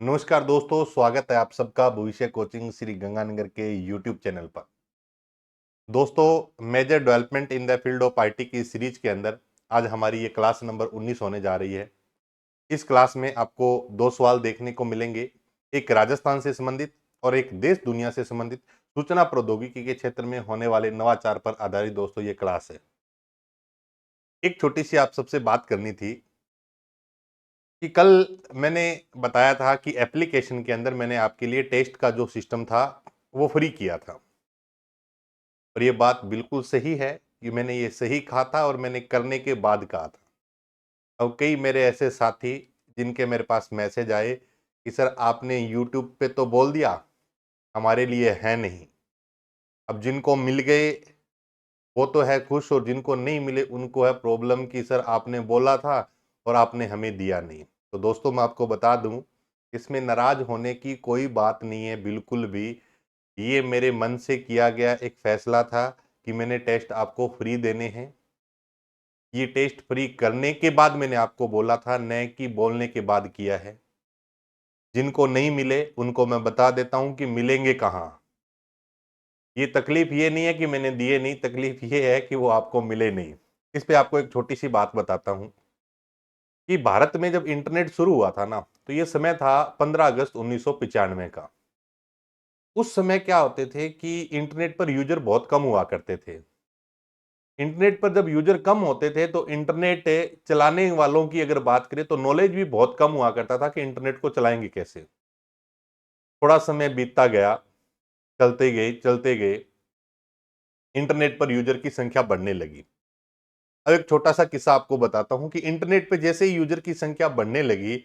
नमस्कार दोस्तों, स्वागत है आप सबका भविष्य कोचिंग श्री गंगानगर के यूट्यूब चैनल पर। दोस्तों, major development in the field of IT की सीरीज के अंदर आज हमारी ये क्लास नंबर 19 होने जा रही है। इस क्लास में आपको दो सवाल देखने को मिलेंगे, एक राजस्थान से संबंधित और एक देश दुनिया से संबंधित सूचना प्रौद्योगिकी के क्षेत्र में होने वाले नवाचार पर आधारित दोस्तों ये क्लास है। एक छोटी सी आप सबसे बात करनी थी कि कल मैंने बताया था कि एप्लीकेशन के अंदर मैंने आपके लिए टेस्ट का जो सिस्टम था वो फ्री किया था, और ये बात बिल्कुल सही है कि मैंने ये सही कहा था और मैंने करने के बाद कहा था। अब कई मेरे ऐसे साथी जिनके मेरे पास मैसेज आए कि सर आपने यूट्यूब पे तो बोल दिया, हमारे लिए है नहीं। अब जिनको मिल गए वो तो है खुश, और जिनको नहीं मिले उनको है प्रॉब्लम कि सर आपने बोला था और आपने हमें दिया नहीं। तो दोस्तों, मैं आपको बता दूं, इसमें नाराज होने की कोई बात नहीं है बिल्कुल भी। ये मेरे मन से किया गया एक फैसला था कि मैंने टेस्ट आपको फ्री देने हैं। ये टेस्ट फ्री करने के बाद मैंने आपको बोला था, न कि बोलने के बाद किया है। जिनको नहीं मिले उनको मैं बता देता हूं कि मिलेंगे कहाँ। ये तकलीफ ये नहीं है कि मैंने दिए नहीं, तकलीफ ये है कि वो आपको मिले नहीं। इस पे आपको एक छोटी सी बात बताता हूं कि भारत में जब इंटरनेट शुरू हुआ था ना, तो ये समय था 15 अगस्त 1995 का। उस समय क्या होते थे कि इंटरनेट पर यूजर बहुत कम हुआ करते थे। इंटरनेट पर जब यूजर कम होते थे तो इंटरनेट चलाने वालों की अगर बात करें तो नॉलेज भी बहुत कम हुआ करता था कि इंटरनेट को चलाएंगे कैसे। थोड़ा समय बीतता गया, चलते गए, इंटरनेट पर यूजर की संख्या बढ़ने लगी। अब एक छोटा सा किस्सा आपको बताता हूं कि इंटरनेट पे जैसे ही यूजर की संख्या बढ़ने लगी,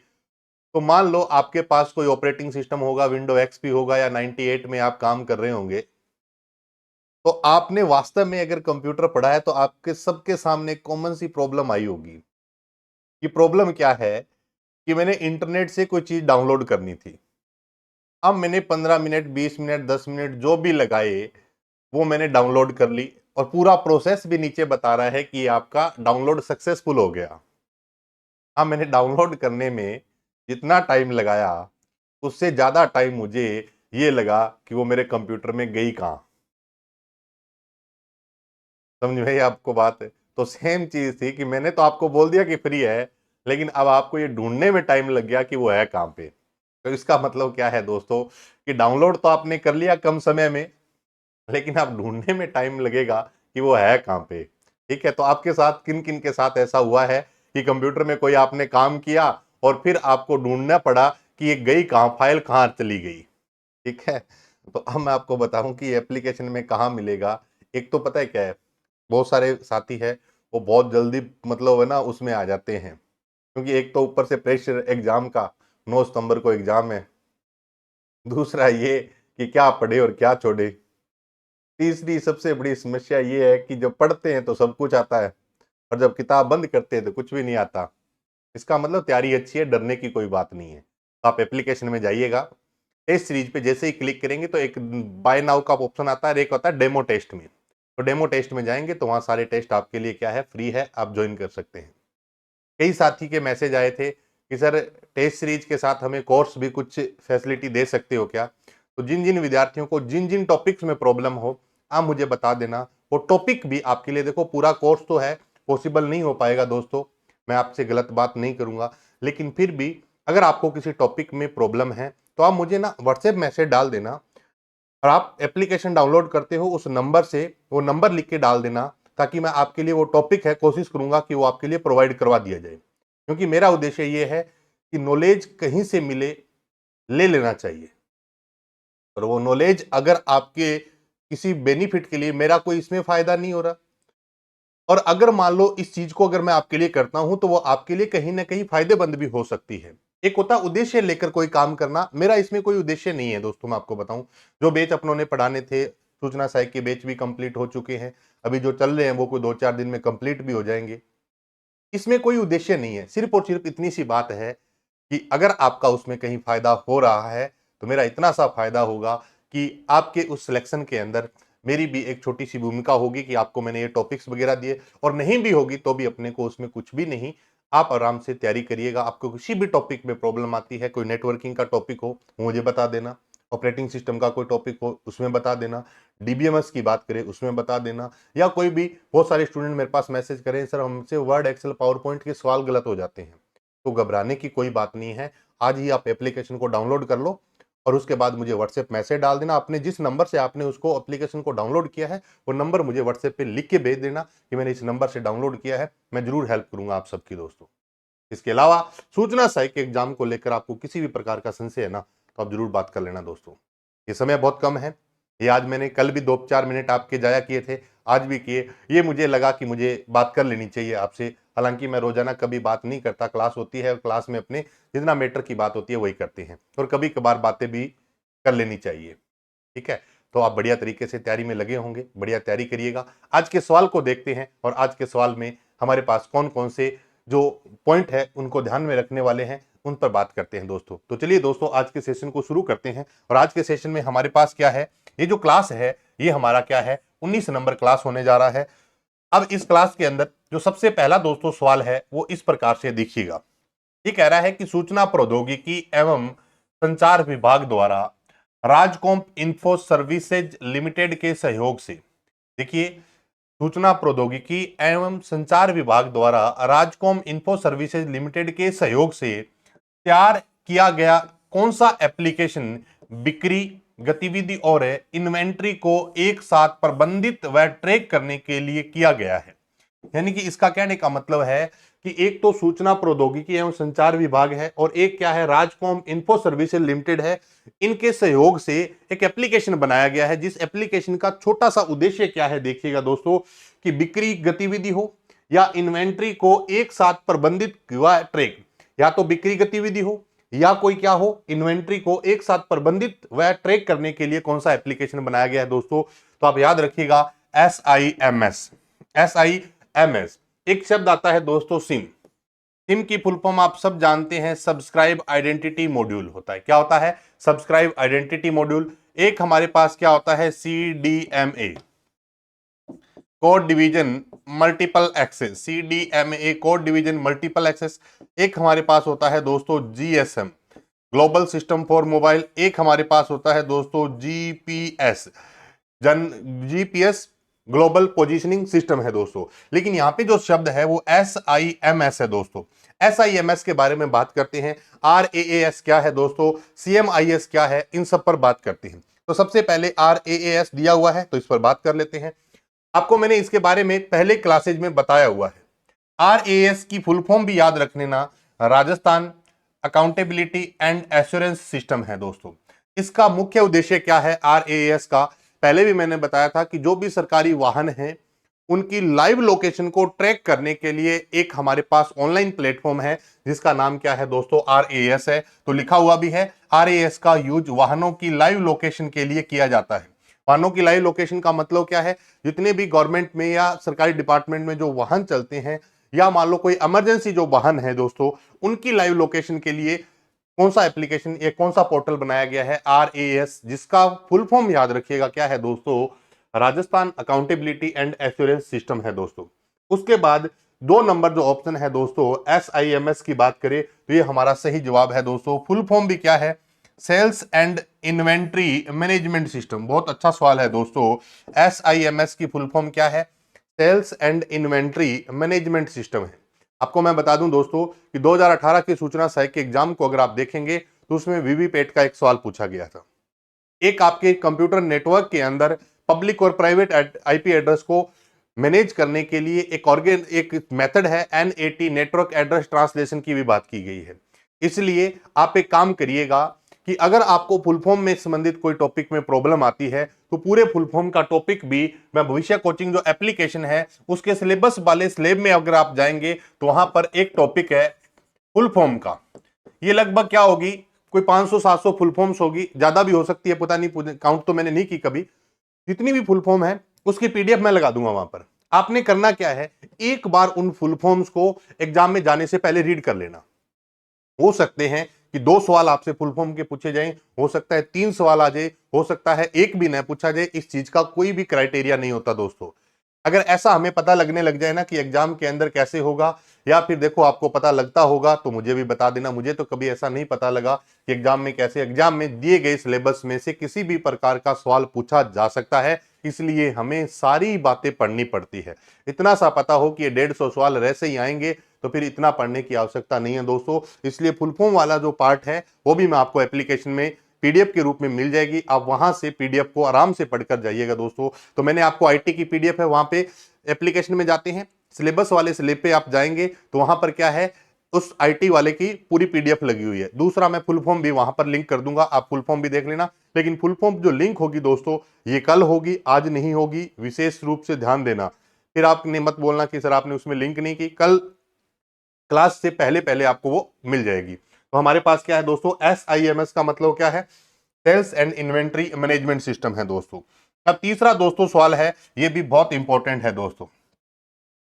तो मान लो आपके पास कोई ऑपरेटिंग सिस्टम होगा, विंडो एक्सपी होगा या 98 में आप काम कर रहे होंगे। तो आपने वास्तव में अगर कंप्यूटर पढ़ा है तो आपके सबके सामने कॉमन सी प्रॉब्लम आई होगी। ये प्रॉब्लम क्या है कि मैंने इंटरनेट से कोई चीज डाउनलोड करनी थी। अब मैंने 15 मिनट, 20 मिनट, 10 मिनट जो भी लगाए, वो मैंने डाउनलोड कर ली, और पूरा प्रोसेस भी नीचे बता रहा है कि आपका डाउनलोड सक्सेसफुल हो गया। हाँ, मैंने डाउनलोड करने में जितना टाइम लगाया, उससे ज्यादा टाइम मुझे ये लगा कि वो मेरे कंप्यूटर में गई कहाँ। समझ में आई आपको बात? तो सेम चीज थी कि मैंने तो आपको बोल दिया कि फ्री है, लेकिन अब आपको ये ढूंढने में टाइम लग गया कि वो है कहाँ पे। तो इसका मतलब क्या है दोस्तों, कि डाउनलोड तो आपने कर लिया कम समय में, लेकिन आप ढूंढने में टाइम लगेगा कि वो है कहाँ पे। ठीक है, तो आपके साथ किन किन के साथ ऐसा हुआ है कि कंप्यूटर में कोई आपने काम किया और फिर आपको ढूंढना पड़ा कि ये गई कहाँ, फाइल कहाँ चली गई। ठीक है, तो अब मैं आपको बताऊं कि एप्लीकेशन में कहाँ मिलेगा। एक तो पता है क्या है, बहुत सारे साथी है वो बहुत जल्दी मतलब है ना उसमें आ जाते हैं, क्योंकि एक तो ऊपर से प्रेशर एग्जाम का, 9 सितंबर को एग्जाम है। दूसरा ये कि क्या पढ़े और क्या छोड़े। तीसरी सबसे बड़ी समस्या ये है कि जब पढ़ते हैं तो सब कुछ आता है, और जब किताब बंद करते हैं तो कुछ भी नहीं आता। इसका मतलब तैयारी अच्छी है, डरने की कोई बात नहीं है। तो आप एप्लीकेशन में जाइएगा, टेस्ट सीरीज पे जैसे ही क्लिक करेंगे तो एक बाय नाउ का ऑप्शन आता है, और एक होता है डेमो टेस्ट में। तो डेमो टेस्ट में जाएंगे तो वहां सारे टेस्ट आपके लिए क्या है, फ्री है, आप ज्वाइन कर सकते हैं। कई साथी के मैसेज आए थे कि सर टेस्ट सीरीज के साथ हमें कोर्स भी कुछ फैसिलिटी दे सकते हो क्या। तो जिन जिन विद्यार्थियों को जिन जिन टॉपिक्स में प्रॉब्लम हो, आप मुझे बता देना, वो टॉपिक भी आपके लिए, देखो पूरा कोर्स तो है, पॉसिबल नहीं हो पाएगा दोस्तों, मैं आपसे गलत बात नहीं करूंगा, लेकिन फिर भी अगर आपको किसी टॉपिक में प्रॉब्लम है तो आप मुझे ना व्हाट्सएप मैसेज डाल देना, और आप एप्लीकेशन डाउनलोड करते हो उस नंबर से, वो नंबर लिख के डाल देना, ताकि मैं आपके लिए वो टॉपिक है कोशिश करूंगा कि वो आपके लिए प्रोवाइड करवा दिया जाए। क्योंकि मेरा उद्देश्य ये है कि नॉलेज कहीं से मिले, ले लेना चाहिए, और वो नॉलेज अगर आपके किसी बेनिफिट के लिए, मेरा कोई इसमें फायदा नहीं हो रहा, और अगर मान लो इस चीज को अगर मैं आपके लिए करता हूं तो वो आपके लिए कहीं ना कहीं फायदेमंद भी हो सकती है। एक होता है उद्देश्य लेकर कोई काम करना, मेरा इसमें कोई उद्देश्य नहीं है दोस्तों। मैं आपको बताऊं, जो बैच अपनों ने पढ़ाने थे, सूचना सहायक के बैच भी कंप्लीट हो चुके हैं, अभी जो चल रहे हैं वो कोई 2-4 दिन में कंप्लीट भी हो जाएंगे। इसमें कोई उद्देश्य नहीं है, सिर्फ और सिर्फ इतनी सी बात है कि अगर आपका उसमें कहीं फायदा हो रहा है तो मेरा इतना सा फायदा होगा कि आपके उस सिलेक्शन के अंदर मेरी भी एक छोटी सी भूमिका होगी कि आपको मैंने ये टॉपिक्स वगैरह दिए, और नहीं भी होगी तो भी अपने को उसमें कुछ भी नहीं, आप आराम से तैयारी करिएगा। आपको किसी भी टॉपिक में प्रॉब्लम आती है, कोई नेटवर्किंग का टॉपिक हो मुझे बता देना, ऑपरेटिंग सिस्टम का कोई टॉपिक हो उसमें बता देना, डीबीएमएस की बात करें उसमें बता देना, या कोई भी, बहुत सारे स्टूडेंट मेरे पास मैसेज करें सर हमसे वर्ड एक्सेल पावर पॉइंट के सवाल गलत हो जाते हैं। तो घबराने की कोई बात नहीं है। आज ही आप एप्लीकेशन को डाउनलोड कर लो और उसके बाद मुझे व्हाट्सएप मैसेज डाल देना। अपने जिस नंबर से आपने उसको एप्लीकेशन को डाउनलोड किया है वो नंबर मुझे व्हाट्सएप पे लिख के भेज देना कि मैंने इस नंबर से डाउनलोड किया है। मैं जरूर हेल्प करूंगा आप सबकी दोस्तों। इसके अलावा सूचना सहायक के एग्जाम को लेकर आपको किसी भी प्रकार का संशय है ना, तो आप जरूर बात कर लेना दोस्तों। ये समय बहुत कम है, ये आज मैंने कल भी 2-4 मिनट आपके जाया किए थे, आज भी किए। ये मुझे लगा कि मुझे बात कर लेनी चाहिए आपसे। हालांकि मैं रोजाना कभी बात नहीं करता, क्लास होती है और क्लास में अपने जितना मैटर की बात होती है वही करते हैं, और कभी कभार बातें भी कर लेनी चाहिए। ठीक है, तो आप बढ़िया तरीके से तैयारी में लगे होंगे, बढ़िया तैयारी करिएगा। आज के सवाल को देखते हैं, और आज के सवाल में हमारे पास कौन कौन से जो पॉइंट है उनको ध्यान में रखने वाले हैं उन पर बात करते हैं दोस्तों। तो चलिए दोस्तों आज के सेशन को शुरू करते हैं। और आज के सेशन में हमारे पास क्या है, ये जो क्लास है ये हमारा क्या है, 19 नंबर क्लास होने जा रहा है। अब इस क्लास के अंदर जो सबसे पहला दोस्तों सवाल है वो इस प्रकार से देखिएगा। ये कह रहा है कि सूचना प्रौद्योगिकी एवं संचार विभाग द्वारा राजकॉम्प इन्फो सर्विसेज लिमिटेड के सहयोग से, देखिए सूचना प्रौद्योगिकी एवं संचार विभाग द्वारा राजकॉम इन्फो सर्विसेज लिमिटेड के सहयोग से तैयार किया गया कौन सा एप्लीकेशन बिक्री गतिविधि और इन्वेंट्री को एक साथ प्रबंधित व ट्रैक करने के लिए किया गया है। यानी कि इसका कहने का मतलब है कि एक तो सूचना प्रौद्योगिकी एवं संचार विभाग है और एक क्या है, राजकॉम इन्फो सर्विसेज लिमिटेड है। इनके सहयोग से एक एप्लीकेशन बनाया गया है, जिस एप्लीकेशन का छोटा सा उद्देश्य क्या है देखिएगा दोस्तों, कि बिक्री गतिविधि हो या इन्वेंट्री को एक साथ प्रबंधित व ट्रैक, या तो बिक्री गतिविधि हो या कोई क्या हो, इन्वेंट्री को एक साथ प्रबंधित व ट्रैक करने के लिए कौन सा एप्लीकेशन बनाया गया है दोस्तों। तो आप याद रखिएगा SIMS। SIMS एक शब्द आता है दोस्तों सिम। सिम की फुल फॉर्म आप सब जानते हैं, सब्सक्राइब आइडेंटिटी मॉड्यूल होता है। क्या होता है, सब्सक्राइब आइडेंटिटी मॉड्यूल। एक हमारे पास क्या होता है, CDMA code division multiple access, CDMA code division multiple access. एक हमारे पास होता है दोस्तों GSM global system for mobile. एक हमारे पास होता है दोस्तों GPS ग्लोबल पोजीशनिंग सिस्टम है दोस्तों। लेकिन यहां पे जो शब्द है वो SIMS है दोस्तों। SIMS के बारे में बात करते हैं। RAAS क्या है दोस्तों, CMIS क्या है, इन सब पर बात करते हैं। तो सबसे पहले RAAS दिया हुआ है तो इस पर बात कर लेते हैं। आपको मैंने इसके बारे में पहले क्लासेज में बताया हुआ है। RAAS की फुल फॉर्म भी याद रख लेना, Rajasthan accountability and assurance system है दोस्तों। इसका मुख्य उद्देश्य क्या है RAAS का, पहले भी मैंने बताया था कि जो भी सरकारी वाहन हैं उनकी लाइव लोकेशन को ट्रैक करने के लिए एक हमारे पास ऑनलाइन प्लेटफॉर्म है जिसका नाम क्या है दोस्तों, RAAS है। तो लिखा हुआ भी है RAAS का यूज वाहनों की लाइव लोकेशन के लिए किया जाता है। वाहनों की लाइव लोकेशन का मतलब क्या है, जितने भी गवर्नमेंट में या सरकारी डिपार्टमेंट में जो वाहन चलते हैं, या मान लो कोई इमरजेंसी जो वाहन है दोस्तों, उनकी लाइव लोकेशन के लिए कौन सा एप्लीकेशन, ये कौन सा पोर्टल बनाया गया है, RAAS, जिसका फुल फॉर्म याद रखिएगा क्या है दोस्तों, Rajasthan accountability and assurance system है दोस्तों। उसके बाद 2 नंबर जो ऑप्शन है दोस्तों, SIMS की बात करें तो ये हमारा सही जवाब है दोस्तों। फुल फॉर्म भी क्या है, sales and inventory management system. बहुत अच्छा सवाल है दोस्तों। SIMS की फुल फॉर्म क्या है, sales and inventory management system है। आपको मैं बता दूं दोस्तों कि 2018 की सूचना सहायक के एग्जाम को अगर आप देखेंगे तो उसमें वीवीपैट का एक सवाल पूछा गया था। एक आपके कंप्यूटर नेटवर्क के अंदर पब्लिक और प्राइवेट IP एड्रेस को मैनेज करने के लिए एक मेथड है NAT नेटवर्क एड्रेस ट्रांसलेशन की भी बात की गई है। इसलिए आप एक काम करिएगा कि अगर आपको फुल फॉर्म में संबंधित कोई टॉपिक में प्रॉब्लम आती है तो पूरे फुल फॉर्म का टॉपिक भी मैं भविष्य कोचिंग जो एप्लीकेशन है उसके सिलेबस वाले स्लेब में अगर आप जाएंगे तो वहां पर एक टॉपिक है फुल फॉर्म का। ये लगभग क्या होगी, कोई 500-700 फुल फॉर्म्स होगी, ज्यादा भी हो सकती है, पता नहीं, काउंट तो मैंने नहीं की कभी। जितनी भी फुल फॉर्म है उसकी PDF मैं लगा दूंगा वहां पर। आपने करना क्या है, एक बार उन फुल फॉर्म्स को एग्जाम में जाने से पहले रीड कर लेना। हो सकते हैं कि 2 सवाल आपसे फुल फॉर्म के पूछे जाएं, हो सकता है 3 सवाल आ जाए, हो सकता है एक भी न पूछा जाए। इस चीज का कोई भी क्राइटेरिया नहीं होता दोस्तों। अगर ऐसा हमें पता लगने लग जाए ना कि एग्जाम के अंदर कैसे होगा, या फिर देखो आपको पता लगता होगा तो मुझे भी बता देना। मुझे तो कभी ऐसा नहीं पता लगा कि एग्जाम में कैसे, एग्जाम में दिए गए सिलेबस में से किसी भी प्रकार का सवाल पूछा जा सकता है, इसलिए हमें सारी बातें पढ़नी पड़ती है। इतना सा पता हो कि ये 150 सवाल वैसे ही आएंगे तो फिर इतना पढ़ने की आवश्यकता नहीं है दोस्तों। इसलिए फुल फॉर्म वाला जो पार्ट है वो भी मैं आपको एप्लीकेशन में पीडीएफ के रूप में मिल जाएगी, आप वहां से पीडीएफ को आराम से पढ़कर जाइएगा दोस्तों। तो मैंने आपको आईटी की पीडीएफ है, वहां पे एप्लीकेशन में जाते हैं, सिलेबस वाले स्लिप पे आप जाएंगे तो वहां पर क्या है, उस आईटी वाले की पूरी पीडीएफ लगी हुई है। दूसरा मैं फुल फॉर्म भी वहां पर लिंक कर दूंगा, आप फुल फॉर्म भी देख लेना। लेकिन फुल फॉर्म जो लिंक होगी दोस्तों ये कल होगी, आज नहीं होगी, विशेष रूप से ध्यान देना। फिर आपने मत बोलना कि सर आपने उसमें लिंक नहीं की, कल क्लास से पहले पहले आपको वो मिल जाएगी। तो हमारे पास क्या है दोस्तों, SIMS का मतलब क्या है, sales and inventory management system है दोस्तों। अब तीसरा दोस्तों सवाल है, ये भी बहुत इंपॉर्टेंट है दोस्तों,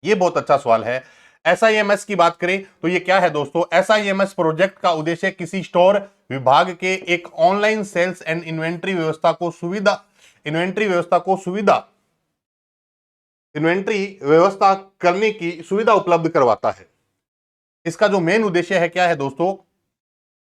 ये बहुत अच्छा सवाल है। SIMS की बात करें तो ये क्या है दोस्तों, SIMS प्रोजेक्ट का उद्देश्य किसी स्टोर विभाग के एक ऑनलाइन सेल्स एंड इन्वेंट्री व्यवस्था को इन्वेंट्री व्यवस्था करने की सुविधा उपलब्ध करवाता है। इसका जो मेन उद्देश्य है क्या है दोस्तों,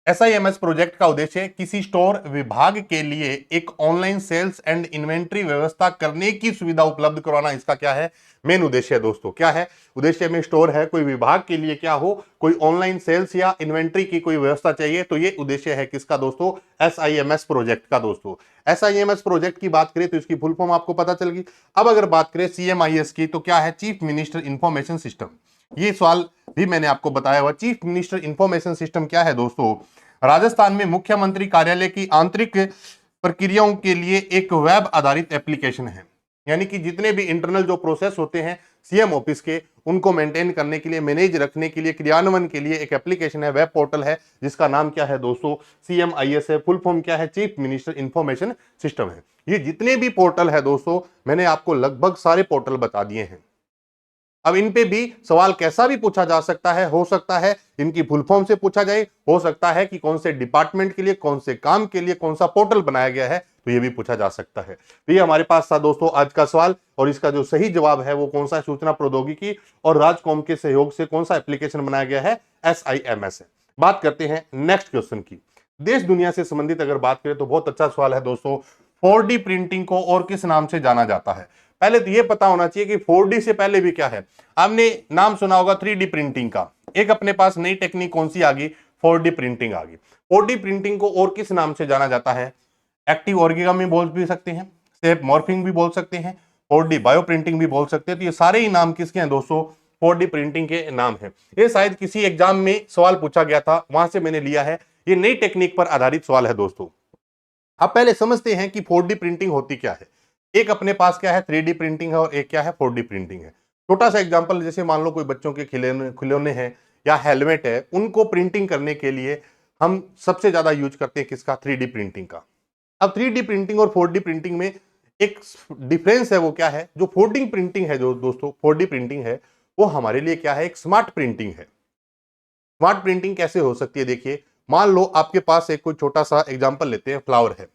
SIMS प्रोजेक्ट का उद्देश्य किसी स्टोर विभाग के लिए एक ऑनलाइन सेल्स एंड इन्वेंट्री व्यवस्था करने की सुविधा उपलब्ध करवाना, इसका क्या है, मेन उद्देश्य है दोस्तों। क्या है उद्देश्य में, स्टोर है कोई विभाग के लिए क्या हो, कोई ऑनलाइन सेल्स या इन्वेंट्री की कोई व्यवस्था चाहिए, तो ये उद्देश्य है किसका दोस्तों, SIMS प्रोजेक्ट का दोस्तों। SIMS प्रोजेक्ट की बात करें तो इसकी फुल फॉर्म आपको पता चल गई। अब अगर बात करें CMIS की तो क्या है, चीफ मिनिस्टर इंफॉर्मेशन सिस्टम। ये सवाल भी मैंने आपको बताया हुआ। चीफ मिनिस्टर इंफॉर्मेशन सिस्टम क्या है दोस्तों, राजस्थान में मुख्यमंत्री कार्यालय की आंतरिक प्रक्रियाओं के लिए एक वेब आधारित एप्लीकेशन है। यानी कि जितने भी इंटरनल जो प्रोसेस होते हैं सीएम ऑफिस के, उनको मेंटेन करने के लिए, मैनेज रखने के लिए, क्रियान्वयन के लिए एक एप्लीकेशन है, वेब पोर्टल है, जिसका नाम क्या है दोस्तों, CMIS है। फुल फॉर्म क्या है, चीफ मिनिस्टर इंफॉर्मेशन सिस्टम है। ये जितने भी पोर्टल है दोस्तों, मैंने आपको लगभग सारे पोर्टल बता दिए हैं। अब इन पे भी सवाल कैसा भी पूछा जा सकता है, हो सकता है इनकी फुल फॉर्म से पूछा जाए, हो सकता है कि कौन से डिपार्टमेंट के लिए, कौन से काम के लिए कौन सा पोर्टल बनाया गया है, तो ये भी पूछा जा सकता है। तो ये हमारे पास था दोस्तों आज का सवाल, और इसका जो सही जवाब है वो कौन सा, सूचना प्रौद्योगिकी और राजकॉम के सहयोग से कौन सा एप्लीकेशन बनाया गया है, SIMS है। बात करते हैं नेक्स्ट क्वेश्चन की। देश दुनिया से संबंधित अगर बात करें तो बहुत अच्छा सवाल है दोस्तों, 4D प्रिंटिंग को और किस नाम से जाना जाता है। पहले तो ये पता होना चाहिए कि 4D से पहले भी क्या है, आपने नाम सुना होगा 3D प्रिंटिंग का। एक अपने पास नई टेक्निक कौन सी आ गई, 4D प्रिंटिंग आ गई। 4D प्रिंटिंग को और किस नाम से जाना जाता है, एक्टिव ओरिगामी बोल भी सकते हैं, शेप मॉर्फिंग भी बोल सकते हैं, 4D बायो प्रिंटिंग भी बोल सकते हैं। तो ये सारे ही नाम किसके हैं दोस्तों, 4D प्रिंटिंग के नाम है। ये शायद किसी एग्जाम में सवाल पूछा गया था, वहां से मैंने लिया है। ये नई टेक्निक पर आधारित सवाल है दोस्तों। अब पहले समझते हैं कि 4D प्रिंटिंग होती क्या है। एक अपने पास क्या है, 3D प्रिंटिंग है, और एक क्या है, 4D प्रिंटिंग है। छोटा सा एग्जांपल, जैसे मान लो कोई बच्चों के खिलौने हैं या हेलमेट है, उनको प्रिंटिंग करने के लिए हम सबसे ज्यादा यूज करते हैं किसका, 3D प्रिंटिंग का। अब 3D प्रिंटिंग और 4D प्रिंटिंग में एक डिफरेंस है, वो क्या है, जो 4D प्रिंटिंग है जो दोस्तों 4D प्रिंटिंग है, वो हमारे लिए क्या है, एक स्मार्ट प्रिंटिंग है। स्मार्ट प्रिंटिंग कैसे हो सकती है, देखिए मान लो आपके पास एक कोई छोटा सा एग्जांपल लेते हैं, फ्लावर है,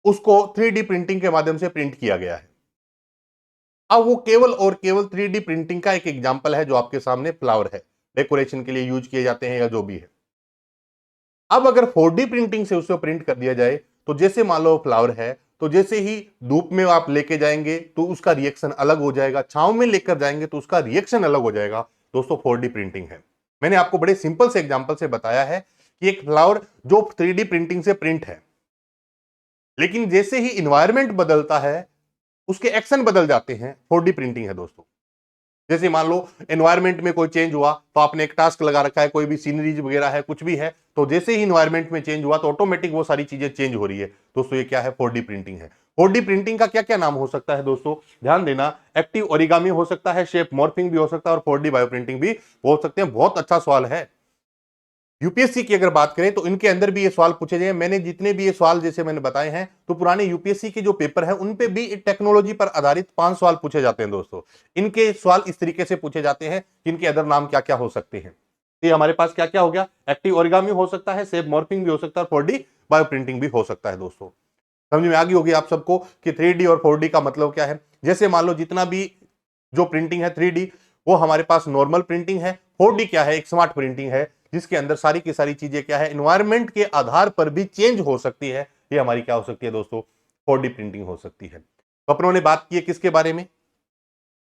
उसको 3D प्रिंटिंग के माध्यम से प्रिंट किया गया है। अब वो केवल और केवल 3D प्रिंटिंग का एक एग्जांपल है, जो आपके सामने फ्लावर है, डेकोरेशन के लिए यूज किए जाते हैं या जो भी है। अब अगर 4D प्रिंटिंग से उसको प्रिंट कर दिया जाए, तो जैसे मान लो फ्लावर है, तो जैसे ही धूप में आप लेके जाएंगे तो उसका रिएक्शन अलग हो जाएगा, छांव में लेकर जाएंगे तो उसका रिएक्शन अलग हो जाएगा। दोस्तों 4D प्रिंटिंग है। मैंने आपको बड़े सिंपल से एग्जांपल से बताया है कि एक फ्लावर जो 3D प्रिंटिंग से प्रिंट है, लेकिन जैसे ही इन्वायरमेंट बदलता है उसके एक्शन बदल जाते हैं, 4D प्रिंटिंग है दोस्तों। जैसे मान लो एनवायरमेंट में कोई चेंज हुआ, तो आपने एक टास्क लगा रखा है, कोई भी सीनरीज वगैरह है, कुछ भी है, तो जैसे ही एनवायरमेंट में चेंज हुआ तो ऑटोमेटिक वो सारी चीजें चेंज हो रही है। दोस्तों ये क्या है, 4D प्रिंटिंग है। 4D प्रिंटिंग का क्या क्या नाम हो सकता है दोस्तों, ध्यान देना, एक्टिव ओरिगामी हो सकता है, शेप मॉर्फिंग भी हो सकता है, और 4D बायो प्रिंटिंग भी बोल सकते हैं। बहुत अच्छा सवाल है। यूपीएससी की अगर बात करें तो इनके अंदर भी ये सवाल पूछे जाए। मैंने जितने भी ये सवाल जैसे मैंने बताए हैं, तो पुराने यूपीएससी के जो पेपर है उन पे भी टेक्नोलॉजी पर आधारित 5 सवाल पूछे जाते हैं दोस्तों। इनके सवाल इस तरीके से पूछे जाते हैं कि इनके अदर नाम क्या क्या हो सकते हैं। तो ये हमारे पास क्या क्या हो गया, एक्टिव ओरिगामी हो सकता है, शेप मॉर्फिंग भी हो सकता है, 4D बायो प्रिंटिंग भी हो सकता है। दोस्तों समझ में आ गई होगी आप सबको कि 3D और 4D का मतलब क्या है। जैसे मान लो जितना भी जो प्रिंटिंग है 3D वो हमारे पास नॉर्मल प्रिंटिंग है, 4D क्या है, एक स्मार्ट प्रिंटिंग है जिसके अंदर सारी की सारी चीजें क्या है, एनवायरमेंट के आधार पर भी चेंज हो सकती है। ये हमारी क्या हो सकती है दोस्तों, 4D प्रिंटिंग हो सकती है। तो अपनों ने बात की है किसके बारे में,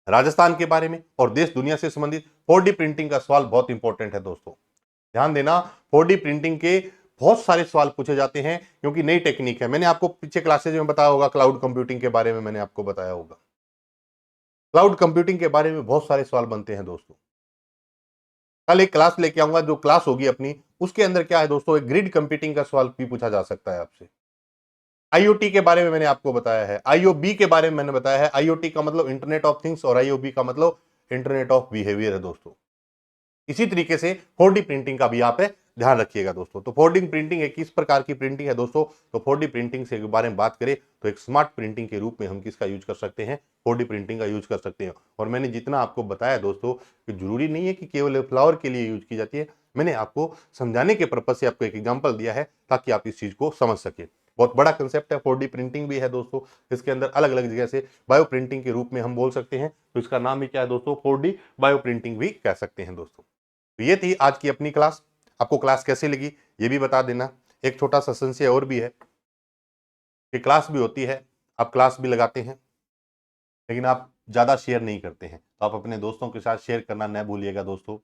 राजस्थान के बारे में, और देश दुनिया से संबंधित 4D प्रिंटिंग का सवाल बहुत इंपॉर्टेंट है दोस्तों। ध्यान देना, 4D प्रिंटिंग के बहुत सारे सवाल पूछे जाते हैं क्योंकि नई टेक्निक है। मैंने आपको पीछे क्लासेज में बताया होगा, क्लाउड कंप्यूटिंग के बारे में मैंने आपको बताया होगा। क्लाउड कंप्यूटिंग के बारे में बहुत सारे सवाल बनते हैं दोस्तों। कल एक क्लास लेके आऊंगा, जो क्लास होगी अपनी उसके अंदर क्या है दोस्तों, एक ग्रिड कंप्यूटिंग का सवाल भी पूछा जा सकता है आपसे। आईओटी के बारे में मैंने आपको बताया है, आईओबी के बारे में मैंने बताया है। आईओटी का मतलब इंटरनेट ऑफ थिंग्स और आईओबी का मतलब इंटरनेट ऑफ बिहेवियर है दोस्तों। इसी तरीके से 4D प्रिंटिंग का भी आप ध्यान रखिएगा दोस्तों। तो 4D प्रिंटिंग एक किस प्रकार की प्रिंटिंग है दोस्तों, तो 4D प्रिंटिंग से बारे में बात करें तो एक स्मार्ट प्रिंटिंग के रूप में हम किसका यूज कर सकते हैं, 4D प्रिंटिंग का यूज कर सकते हैं। और मैंने जितना आपको बताया दोस्तों कि जरूरी नहीं है कि केवल फ्लावर के लिए यूज की जाती है, मैंने आपको समझाने के पर्पज से आपको एक एग्जाम्पल दिया है ताकि आप इस चीज को समझ सके। बहुत बड़ा कंसेप्ट है, 4D प्रिंटिंग भी है दोस्तों। इसके अंदर अलग अलग जगह से बायो प्रिंटिंग के रूप में हम बोल सकते हैं, तो इसका नाम ही क्या है दोस्तों, 4D बायो प्रिंटिंग भी कह सकते हैं दोस्तों। तो ये थी आज की अपनी क्लास। आपको क्लास कैसी लगी ये भी बता देना। एक छोटा सा संशय और भी है कि क्लास भी होती है, आप क्लास भी लगाते हैं लेकिन आप ज्यादा शेयर नहीं करते हैं, तो आप अपने दोस्तों के साथ शेयर करना न भूलिएगा दोस्तों।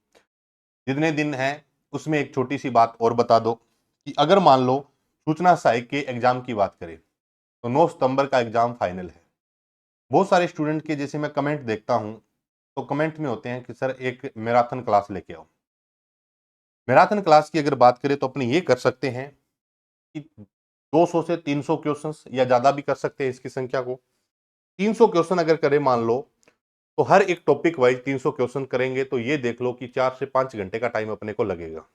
जितने दिन है उसमें एक छोटी सी बात और बता दो कि अगर मान लो सूचना सहायक के एग्जाम की बात करें तो 9 सितंबर का एग्जाम फाइनल है। बहुत सारे स्टूडेंट के जैसे मैं कमेंट देखता हूं तो कमेंट में होते हैं कि सर एक मैराथन क्लास लेके आओ। मैराथन क्लास की अगर बात करें तो अपने ये कर सकते हैं कि 200 से 300 क्वेश्चंस या ज्यादा भी कर सकते हैं इसकी संख्या को। 300 क्वेश्चन अगर करें मान लो तो हर एक टॉपिक वाइज 300 क्वेश्चन करेंगे तो ये देख लो कि 4 से 5 घंटे का टाइम अपने को लगेगा।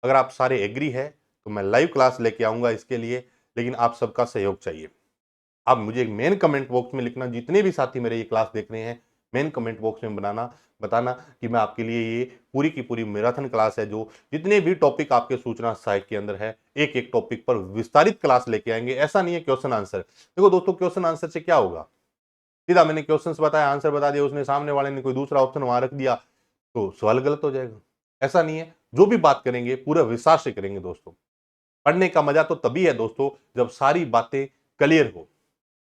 अगर आप सारे एग्री है तो मैं लाइव क्लास लेके आऊंगा इसके लिए, लेकिन आप सबका सहयोग चाहिए। आप मुझे एक मेन कमेंट बॉक्स में लिखना, जितने भी साथी मेरे ये क्लास देख रहे हैं मेन कमेंट बॉक्स में बताना कि मैं आपके लिए ये पूरी की पूरी मैराथन क्लास है, जो जितने भी टॉपिक आपके सूचना सहायक के अंदर है एक एक टॉपिक पर विस्तारित क्लास लेके आएंगे। ऐसा नहीं है क्वेश्चन आंसर। देखो दोस्तों, क्वेश्चन आंसर से क्या होगा, सीधा मैंने क्वेश्चन बताया, आंसर बता दिया, उसने सामने वाले ने कोई दूसरा ऑप्शन वहां रख दिया तो सवाल गलत हो जाएगा। ऐसा नहीं है, जो भी बात करेंगे पूरा विस्तार से करेंगे दोस्तों। पढ़ने का मजा तो तभी है दोस्तों जब सारी बातें क्लियर हो।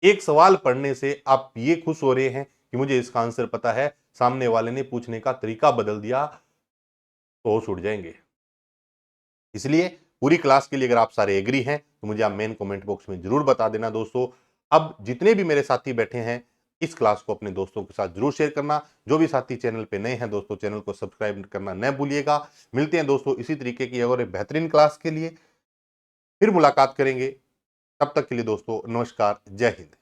एक सवाल पढ़ने से आप ये खुश हो रहे हैं कि मुझे इसका आंसर पता है, सामने वाले ने पूछने का तरीका बदल दिया तो होश उड़ जाएंगे। इसलिए पूरी क्लास के लिए अगर आप सारे एग्री हैं तो मुझे आप मेन कमेंट बॉक्स में जरूर बता देना दोस्तों। अब जितने भी मेरे साथी बैठे हैं इस क्लास को अपने दोस्तों के साथ जरूर शेयर करना। जो भी साथी चैनल पे नए हैं दोस्तों, चैनल को सब्सक्राइब करना न भूलिएगा। मिलते हैं दोस्तों इसी तरीके की और एक बेहतरीन क्लास के लिए, फिर मुलाकात करेंगे। तब तक के लिए दोस्तों नमस्कार, जय हिंद।